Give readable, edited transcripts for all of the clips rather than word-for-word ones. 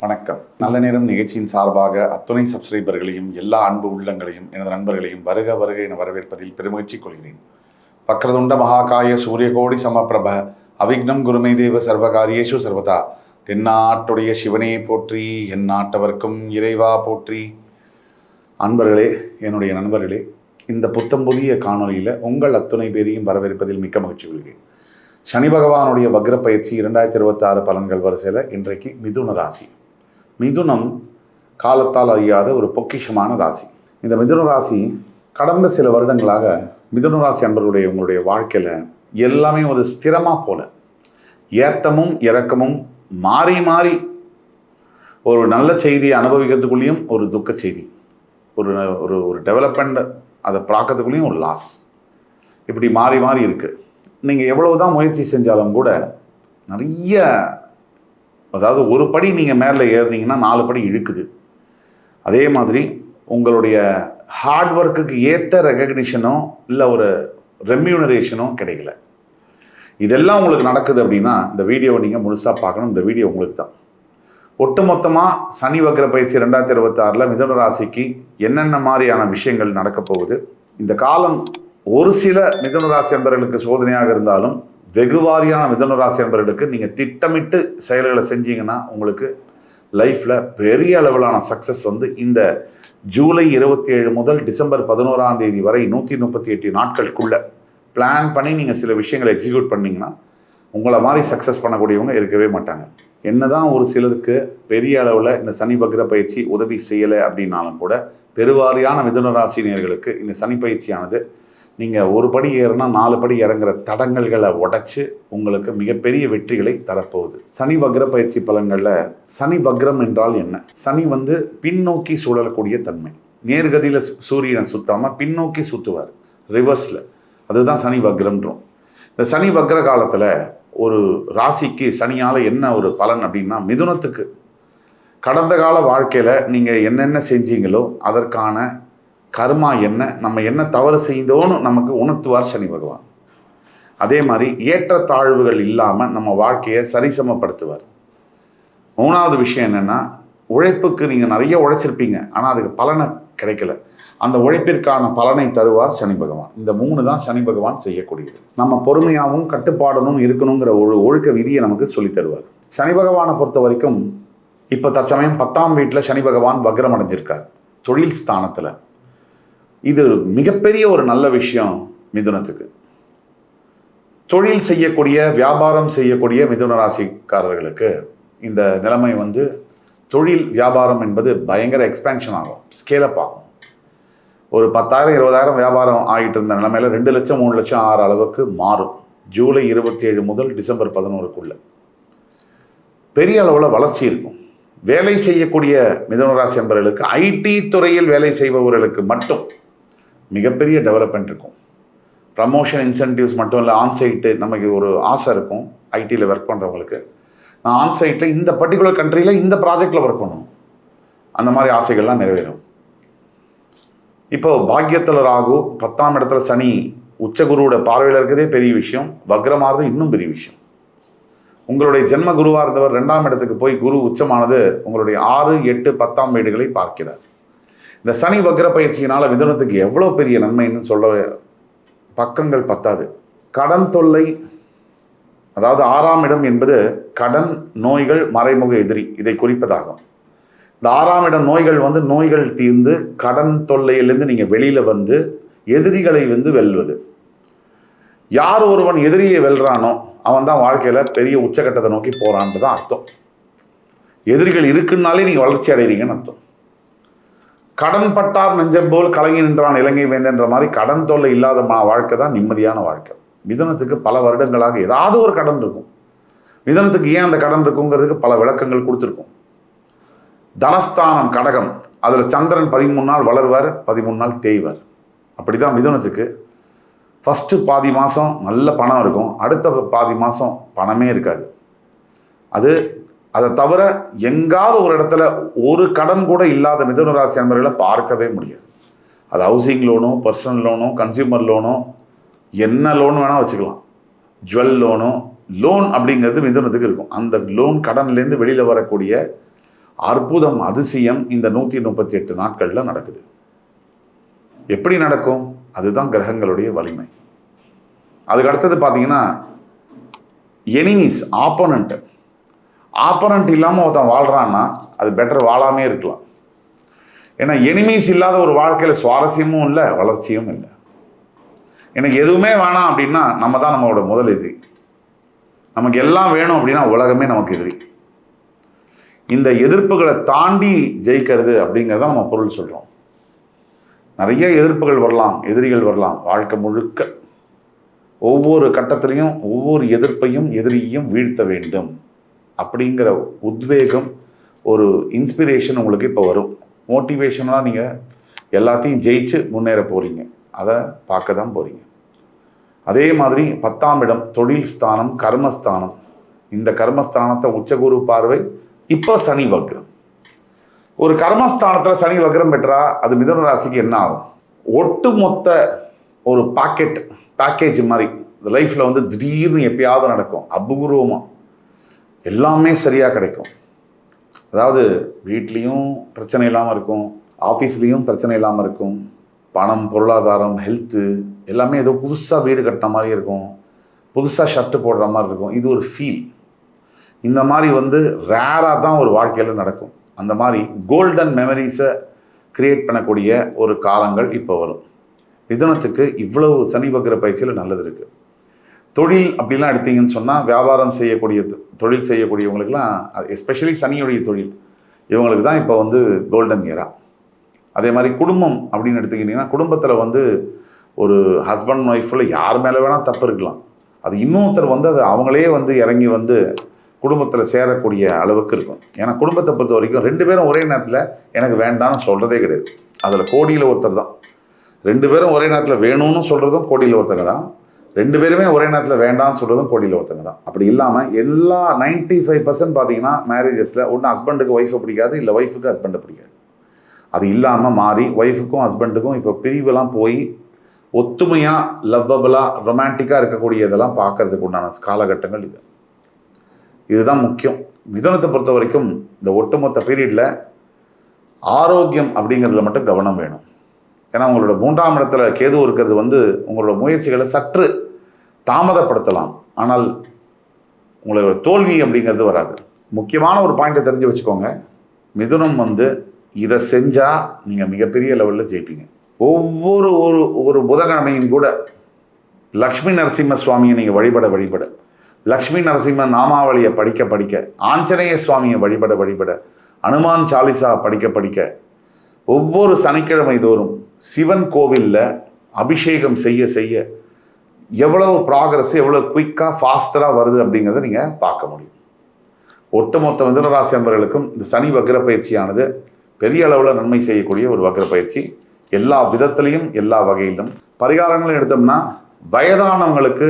வணக்கம். நல்ல நேரம் நிகழ்ச்சியின் சார்பாக அத்துணை சப்ஸ்கிரைபர்களையும் எல்லா அன்பு உள்ளங்களையும் எனது நண்பர்களையும் வருக வருக என வரவேற்பதில் பெருமகிழ்ச்சி கொள்கிறேன். வக்ரதுண்ட மகாகாய சூரியகோடி சமப்பிரப அவிக்னம் குருமே தேவ சர்வகாரியேஷு சர்வதா. தென்னாட்டுடைய சிவனே போற்றி, என் நாட்டவர்க்கும் இறைவா போற்றி. அன்பர்களே, என்னுடைய நண்பர்களே, இந்த புத்தம் புதிய காணொலியில் உங்கள் அத்துணை பேரையும் வரவேற்பதில் மிக்க மகிழ்ச்சி கொள்கிறேன். சனி பகவானுடைய வக்ர பயிற்சி 2026 பலன்கள் வரிசையில் இன்றைக்கு மிதுன ராசி. மிதுனம் காலத்தால் அறியாத ஒரு பொக்கிஷமான ராசி. இந்த மிதுன ராசி கடந்த சில வருடங்களாக மிதுன ராசி அன்பர்களுடைய உங்களுடைய வாழ்க்கையில் எல்லாமே ஒரு ஸ்திரமாக போல ஏத்தமும் இறக்கமும் மாறி மாறி ஒரு நல்ல செய்தியை அனுபவிக்கிறதுக்குள்ளேயும் ஒரு துக்க செய்தி, ஒரு ஒரு ஒரு டெவலப்மெண்ட் அதை பார்க்கறதுக்குள்ளேயும் ஒரு லாஸ், இப்படி மாறி மாறி இருக்குது. நீங்கள் எவ்வளவு தான் முயற்சி செஞ்சாலும் கூட நிறைய, அதாவது ஒரு படி நீங்கள் மேலே ஏறினீங்கன்னா 4 படி இழுக்குது. அதே மாதிரி உங்களுடைய ஹார்ட் ஒர்க்குக்கு ஏற்ற ரெகக்னிஷனோ இல்லை ஒரு ரெம்யூனரேஷனோ கிடைக்கல. இதெல்லாம் உங்களுக்கு நடக்குது அப்படின்னா இந்த வீடியோவை நீங்கள் முழுசாக பார்க்கணும். இந்த வீடியோ உங்களுக்கு தான். ஒட்டுமொத்தமாக சனி வக்ர பயிற்சி 2026 மிதுன ராசிக்கு என்னென்ன மாதிரியான விஷயங்கள் நடக்க போகுது, இந்த காலம் ஒரு சில மிதுன ராசி அன்பர்களுக்கு சோதனையாக இருந்தாலும் வெகுவாரியான மிதுன ராசி அன்பர்களுக்கு நீங்கள் திட்டமிட்டு செயல்களை செஞ்சீங்கன்னா உங்களுக்கு லைஃப்பில் பெரிய அளவிலான சக்ஸஸ் இந்த ஜூலை 27 முதல் டிசம்பர் 11 வரை 138 நாட்களுக்குள்ள பிளான் பண்ணி நீங்கள் சில விஷயங்களை எக்ஸிக்யூட் பண்ணிங்கன்னா உங்களை மாதிரி சக்ஸஸ் பண்ணக்கூடியவங்க இருக்கவே மாட்டாங்க. என்னதான் ஒரு சிலருக்கு பெரிய அளவில் இந்த சனி வக்ர பயிற்சி உதவி செய்யலை அப்படின்னாலும் கூட பெருவாரியான மிதுன ராசினியர்களுக்கு இந்த சனி பயிற்சியானது நீங்கள் ஒரு படி ஏறினா 4 படி இறங்குற தடங்கல்களை உடைச்சு உங்களுக்கு மிகப்பெரிய வெற்றிகளை தரப்போகுது. சனி வக்ர பயிற்சி பலன்களில் சனி வக்ரம் என்றால் என்ன? சனி பின்னோக்கி சுழலக்கூடிய தன்மை. நேர்கதியில் சூரியனை சுத்தாமல் பின்னோக்கி சுற்றுவார், ரிவர்ஸில். அதுதான் சனி வக்ரம்ன்றோம். இந்த சனி வக்ர காலத்தில் ஒரு ராசிக்கு சனியால் என்ன ஒரு பலன் அப்படின்னா, மிதுனத்துக்கு கடந்த கால வாழ்க்கையில் நீங்கள் என்னென்ன செஞ்சீங்களோ அதற்கான கர்மா என்ன, நம்ம என்ன தவறு செய்தோன்னு நமக்கு உணர்த்துவார் சனி பகவான். அதே மாதிரி ஏற்றத்தாழ்வுகள் இல்லாமல் நம்ம வாழ்க்கையை சரிசமப்படுத்துவார். 3வது விஷயம் என்னென்னா, உழைப்புக்கு நீங்கள் நிறைய உழைச்சிருப்பீங்க, ஆனால் அதுக்கு பலனை கிடைக்கல. அந்த உழைப்பிற்கான பலனை தருவார் சனி பகவான். இந்த 3 தான் சனி பகவான் செய்யக்கூடியது. நம்ம பொறுமையாகவும் கட்டுப்பாடனும் இருக்கணுங்கிற ஒரு ஒழுக்க விதியை நமக்கு சொல்லி தருவார். சனி பகவானை பொறுத்த வரைக்கும் இப்போ தற்சமயம் 10ஆம் வீட்டில் சனி பகவான் வக்ரம் அடைஞ்சிருக்கார், தொழில் ஸ்தானத்தில். இது மிகப்பெரிய ஒரு நல்ல விஷயம் மிதுனத்துக்கு. தொழில் செய்யக்கூடிய, வியாபாரம் செய்யக்கூடிய மிதுன ராசிக்காரர்களுக்கு இந்த நிலைமை தொழில் வியாபாரம் என்பது பயங்கர எக்ஸ்பேன்ஷன் ஆகும், ஸ்கேலப் ஆகும். ஒரு 10,000 20,000 வியாபாரம் ஆகிட்டு இருந்த நிலைமையில் 2 லட்சம் 3 லட்சம் ஆகிற அளவுக்கு மாறும். ஜூலை 27 முதல் டிசம்பர் 11க்குள்ள பெரிய அளவில் வளர்ச்சி இருக்கும். வேலை செய்யக்கூடிய மிதுன ராசி அன்பர்களுக்கு, ஐடி துறையில் வேலை செய்பவர்களுக்கு மட்டும் மிகப்பெரிய டெவலப்மெண்ட் இருக்கும். ப்ரமோஷன் இன்சென்டிவ்ஸ் மட்டும் இல்லை, ஆன்சைட்டு நமக்கு ஒரு ஆசை இருக்கும். ஐடியில் ஒர்க் பண்ணுறவங்களுக்கு, நான் ஆன்சைட்டில் இந்த பர்டிகுலர் கண்ட்ரியில் இந்த ப்ராஜெக்டில் ஒர்க் பண்ணணும், அந்த மாதிரி ஆசைகள்லாம் நிறைவேறும். இப்போ பாக்கியத்தில் ராகு, 10ஆம் இடத்துல சனி உச்சகுருவோட பார்வையில் இருக்கிறதே பெரிய விஷயம். வக்ரமானது இன்னும் பெரிய விஷயம். உங்களுடைய ஜென்ம குருவாக இருந்தவர் 2ஆம் இடத்துக்கு போய் குரு உச்சமானது உங்களுடைய 6, 8, 10ஆம் வீடுகளை பார்க்கிறார். இந்த சனி வக்ர பயிற்சியினால் மிதுனத்துக்கு எவ்வளோ பெரிய நன்மைன்னு சொல்ல பக்கங்கள் பத்தாது. கடன் தொல்லை, அதாவது 6ஆம் இடம் என்பது கடன், நோய்கள், மறைமுக எதிரி, இதை குறிப்பதாகும். இந்த 6ஆம் இடம் நோய்கள் நோய்கள் தீர்ந்து கடன் தொல்லையிலேருந்து நீங்கள் வெளியில் எதிரிகளை வெல்வது. யார் ஒருவன் எதிரியை வெல்றானோ அவன் தான் வாழ்க்கையில் பெரிய உச்சகட்டத்தை நோக்கி போகிறான்ட்டு தான் அர்த்தம். எதிரிகள் இருக்குன்னாலே நீங்கள் வளர்ச்சி அடைகிறீங்கன்னு அர்த்தம். கடன் பட்டார் நெஞ்சம் போல் கலங்கி நின்றான் இலங்கை வேந்தன்ற மாதிரி கடன் தொல்லை இல்லாத வாழ்க்கை தான் நிம்மதியான வாழ்க்கை. மிதுனத்துக்கு பல வருடங்களாக ஏதாவது ஒரு கடன் இருக்கும். மிதுனத்துக்கு ஏன் அந்த கடன் இருக்குங்கிறதுக்கு பல விளக்கங்கள் கொடுத்துருக்கும். தனஸ்தானம் கடகம், அதில் சந்திரன் 13 நாள் வளர்வார், 13 நாள் தேய்வார். அப்படி தான் மிதுனத்துக்கு ஃபஸ்ட்டு பாதி மாதம் நல்ல பணம் இருக்கும், அடுத்த பாதி மாதம் பணமே இருக்காது. அதை தவிர எங்காவது ஒரு இடத்துல ஒரு கடன் கூட இல்லாத மிதுன ராசி அன்பர்களை பார்க்கவே முடியாது. அது ஹவுசிங் லோனோ, பர்சனல் லோனோ, கன்சியூமர் லோனோ, என்ன லோன் வேணால் வச்சுக்கலாம். ஜுவல் லோனோ, லோன் அப்படிங்கிறது மிதுனத்துக்கு இருக்கும். அந்த லோன் கடன்லேருந்து வெளியில் வரக்கூடிய அற்புதம், அதிசயம் இந்த 138 நாட்களில் நடக்குது. எப்படி நடக்கும்? அதுதான் கிரகங்களுடைய வலிமை. அதுக்கு அடுத்தது பார்த்தீங்கன்னா எனிமீஸ், ஆப்போனண்ட் இல்லாமல் ஒருத்தன் வாழ்கிறான்னா அது பெட்டர் வாழாமே இருக்கலாம். ஏன்னா எனிமீஸ் இல்லாத ஒரு வாழ்க்கையில் சுவாரஸ்யமும் இல்லை, வளர்ச்சியும் இல்லை. எனக்கு எதுவுமே வேணாம் அப்படின்னா நம்ம தான் நம்மளோட முதல் எதிரி. நமக்கு எல்லாம் வேணும் அப்படின்னா உலகமே நமக்கு எதிரி. இந்த எதிர்ப்புகளை தாண்டி ஜெயிக்கிறது அப்படிங்கிறத நம்ம பொருள் சொல்கிறோம். நிறைய எதிர்ப்புகள் வரலாம், எதிரிகள் வரலாம். வாழ்க்கை முழுக்க ஒவ்வொரு கட்டத்திலையும் ஒவ்வொரு எதிர்ப்பையும் எதிரியையும் வீழ்த்த வேண்டும் அப்படிங்கிற உத்வேகம், ஒரு இன்ஸ்பிரேஷன் உங்களுக்கு இப்போ வரும். மோட்டிவேஷனாக நீங்கள் எல்லாத்தையும் ஜெயிச்சு முன்னேற போகிறீங்க. அதை பார்க்க தான் போகிறீங்க. அதே மாதிரி 10ஆம் இடம் தொழில் ஸ்தானம், கர்மஸ்தானம். இந்த கர்மஸ்தானத்தை உச்சகுரு பார்வை. இப்போ சனி வக்ரம். ஒரு கர்மஸ்தானத்தில் சனி வக்ரம் பெற்றா அது மிதுன ராசிக்கு என்ன ஆகும்? ஒட்டுமொத்த ஒரு பேக்கேஜ் மாதிரி லைஃப்பில் வந்து திடீர்னு எப்பயாவது நடக்கும். அபூர்வமாக எல்லாமே சரியாக கிடைக்கும். அதாவது வீட்லேயும் பிரச்சனை இல்லாமல் இருக்கும், ஆஃபீஸ்லேயும் பிரச்சனை இல்லாமல் இருக்கும். பணம், பொருளாதாரம், ஹெல்த்து எல்லாமே ஏதோ புதுசாக வீடு கட்டின மாதிரி இருக்கும், புதுசாக ஷர்ட்டு போடுற மாதிரி இருக்கும். இது ஒரு ஃபீல். இந்த மாதிரி வந்து ரேராக தான் ஒரு வாழ்க்கையில் நடக்கும். அந்த மாதிரி கோல்டன் மெமரிஸை கிரியேட் பண்ணக்கூடிய ஒரு காலங்கள் இப்போ வரும். மிதுனத்துக்கு இவ்வளவு சனி வக்ர பயிற்சியில் நல்லது இருக்குது. தொழில் அப்படிலாம் எடுத்தீங்கன்னு சொன்னால் வியாபாரம் செய்யக்கூடிய தொழில் செய்யக்கூடியவங்களுக்குலாம், எஸ்பெஷலி சனியுடைய தொழில், இவங்களுக்கு தான் இப்போ வந்து கோல்டன் இயரா. அதே மாதிரி குடும்பம் அப்படின்னு எடுத்துக்கிட்டிங்கன்னா குடும்பத்தில் வந்து ஒரு ஹஸ்பண்ட் ஒய்ஃபில் யார் மேலே வேணால் தப்பு இருக்கலாம். அது இன்னொருத்தர் வந்து அது அவங்களே வந்து இறங்கி வந்து குடும்பத்தில் சேரக்கூடிய அளவுக்கு இருக்கும். ஏன்னா குடும்பத்தை பொறுத்த வரைக்கும் 2 பேரும் ஒரே நேரத்தில் எனக்கு வேண்டாம்னு சொல்கிறதே கிடையாது. அதில் கோடியில் ஒருத்தர் தான். 2 பேரும் ஒரே நேரத்தில் வேணும்னு சொல்கிறதும் கோடியில் ஒருத்தங்க தான். 2 பேருமே ஒரே நேரத்தில் வேண்டாம்னு சொல்கிறதும் கோடியில் ஒருத்தங்க தான். அப்படி இல்லாமல் எல்லா 95% பார்த்தீங்கன்னா மேரேஜஸில் ஒன்று ஹஸ்பண்டுக்கு ஒய்ஃபை பிடிக்காது, இல்லை ஒய்ஃபுக்கு ஹஸ்பண்டை பிடிக்காது. அது இல்லாமல் மாறி ஒய்ஃபுக்கும் ஹஸ்பண்டுக்கும் இப்போ பிரிவெல்லாம் போய் ஒத்துமையாக, லவ்வபுளாக, ரொமான்டிக்காக இருக்கக்கூடிய இதெல்லாம் பார்க்கறதுக்கு உண்டான காலகட்டங்கள் இது. இதுதான் முக்கியம். மிதுனத்தை பொறுத்த வரைக்கும் இந்த ஒட்டுமொத்த பீரியடில் ஆரோக்கியம் அப்படிங்கிறதுல மட்டும் கவனம் வேணும். ஏன்னா உங்களோட 3ஆம் இடத்துல கேது இருக்கிறது வந்து உங்களோட முயற்சிகளை சற்று தாமதப்படுத்தலாம், ஆனால் உங்களோட தோல்வி அப்படிங்கிறது வராது. முக்கியமான ஒரு பாயிண்ட்டை தெரிஞ்சு வச்சுக்கோங்க. மிதுனம் வந்து இதை செஞ்சால் நீங்கள் மிகப்பெரிய லெவலில் ஜெயிப்பீங்க. ஒவ்வொரு ஒரு புதன்கிழமையும் கூட லக்ஷ்மி நரசிம்ம சுவாமியை நீங்கள் வழிபட லக்ஷ்மி நரசிம்ம நாமாவளியை படிக்க ஆஞ்சநேய சுவாமியை வழிபட அனுமான் சாலிசா படிக்க ஒவ்வொரு சனிக்கிழமை தோறும் சிவன் கோவிலில் அபிஷேகம் செய்ய எவ்வளவு ப்ராக்ரஸ், எவ்வளோ குயிக்காக ஃபாஸ்டராக வருது அப்படிங்கிறத நீங்கள் பார்க்க முடியும். ஒட்டுமொத்த மிதுன ராசி நண்பர்களுக்கும் இந்த சனி வக்ர பயிற்சியானது பெரிய அளவில் நன்மை செய்யக்கூடிய ஒரு வக்ர பயிற்சி. எல்லா விதத்திலையும் எல்லா வகையிலும் பரிகாரங்களும் எடுத்தோம்னா, வயதானவங்களுக்கு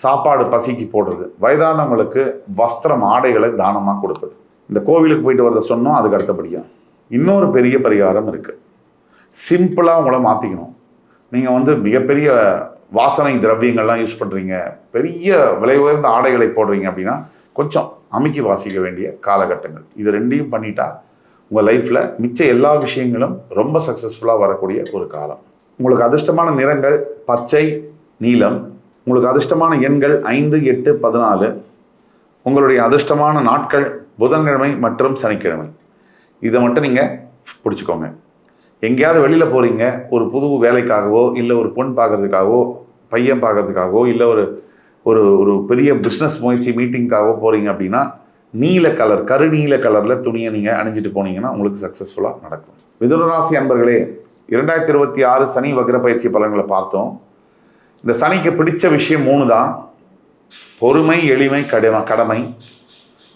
சாப்பாடு பசிக்கு போடுறது, வயதானவங்களுக்கு வஸ்திரம், ஆடைகளை தானமாக கொடுப்பது, இந்த கோவிலுக்கு போயிட்டு வரத சொன்னோம். அதுக்கு அடுத்தபடியாக இன்னொரு பெரிய பரிகாரம் இருக்குது. சிம்பிளாக உங்களை மாற்றிக்கணும். நீங்கள் வந்து மிகப்பெரிய வாசனை திரவியங்கள்லாம் யூஸ் பண்ணுறீங்க, பெரிய விலை உயர்ந்த ஆடைகளை போடுறீங்க அப்படின்னா கொஞ்சம் அமுக்கி வாசிக்க வேண்டிய காலகட்டங்கள். இது 2யும் பண்ணிட்டா உங்கள் லைஃப்பில் மிச்ச எல்லா விஷயங்களும் ரொம்ப சக்ஸஸ்ஃபுல்லாக வரக்கூடிய ஒரு காலம். உங்களுக்கு அதிர்ஷ்டமான நிறங்கள் பச்சை, நீலம். உங்களுக்கு அதிர்ஷ்டமான எண்கள் 5, 8, 14. உங்களுடைய அதிர்ஷ்டமான நாட்கள் புதன்கிழமை மற்றும் சனிக்கிழமை. இதை மட்டும் நீங்கள் பிடிச்சிக்கோங்க. எங்கேயாவது வெளியில் போகிறீங்க, ஒரு புது வேலைக்காகவோ, இல்லை ஒரு பொண்ணு பார்க்குறதுக்காகவோ, பையன் பார்க்குறதுக்காகவோ, இல்லை ஒரு ஒரு பெரிய பிஸ்னஸ் முயற்சி மீட்டிங்காகவோ போகிறீங்க அப்படின்னா கருநீல கலரில் துணியை நீங்கள் அணிஞ்சிட்டு போனீங்கன்னா உங்களுக்கு சக்ஸஸ்ஃபுல்லாக நடக்கும். மிதுன ராசி அன்பர்களே, 2026 சனி வக்ர பயிற்சி பலன்களை பார்த்தோம். இந்த சனிக்கு பிடிச்ச விஷயம் 3 தான். பொறுமை, எளிமை, கடமை.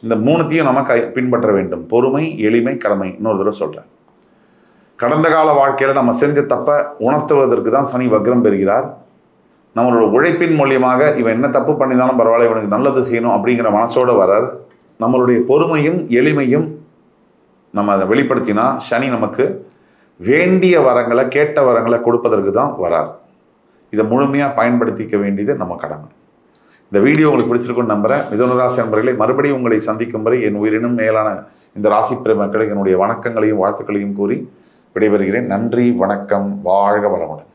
இந்த 3த்தையும் நம்ம பின்பற்ற வேண்டும். பொறுமை, எளிமை, கடமை. இன்னொரு தடவை சொல்கிறேன். கடந்த கால வாழ்க்கையில் நம்ம செஞ்ச தப்பை உணர்த்துவதற்கு தான் சனி வக்ரம் பெறுகிறார். நம்மளோட உழைப்பின் மூலியமாக இவன் என்ன தப்பு பண்ணினாலும் பரவாயில்ல, இவனுக்கு நல்லது செய்யணும் அப்படிங்கிற மனசோடு வரார். நம்மளுடைய பொறுமையும் எளிமையும் நம்ம அதை வெளிப்படுத்தினா சனி நமக்கு வேண்டிய வரங்களை, கேட்ட வரங்களை கொடுப்பதற்கு தான் வரார். இதை முழுமையாக பயன்படுத்திக்க வேண்டியது நம்ம கடமை. இந்த வீடியோ உங்களுக்கு பிடிச்சிருக்குன்னு நம்புகிறேன். மிதுன ராசி நண்பர்களே, மறுபடியும் உங்களை சந்திக்கும் வரை என் உயிரினும் மேலான இந்த ராசி பெருமக்களுக்கு என்னுடைய வணக்கங்களையும் வாழ்த்துக்களையும் கூறி விடைபெறுகிறேன். நன்றி, வணக்கம், வாழ்க வளமுடன்.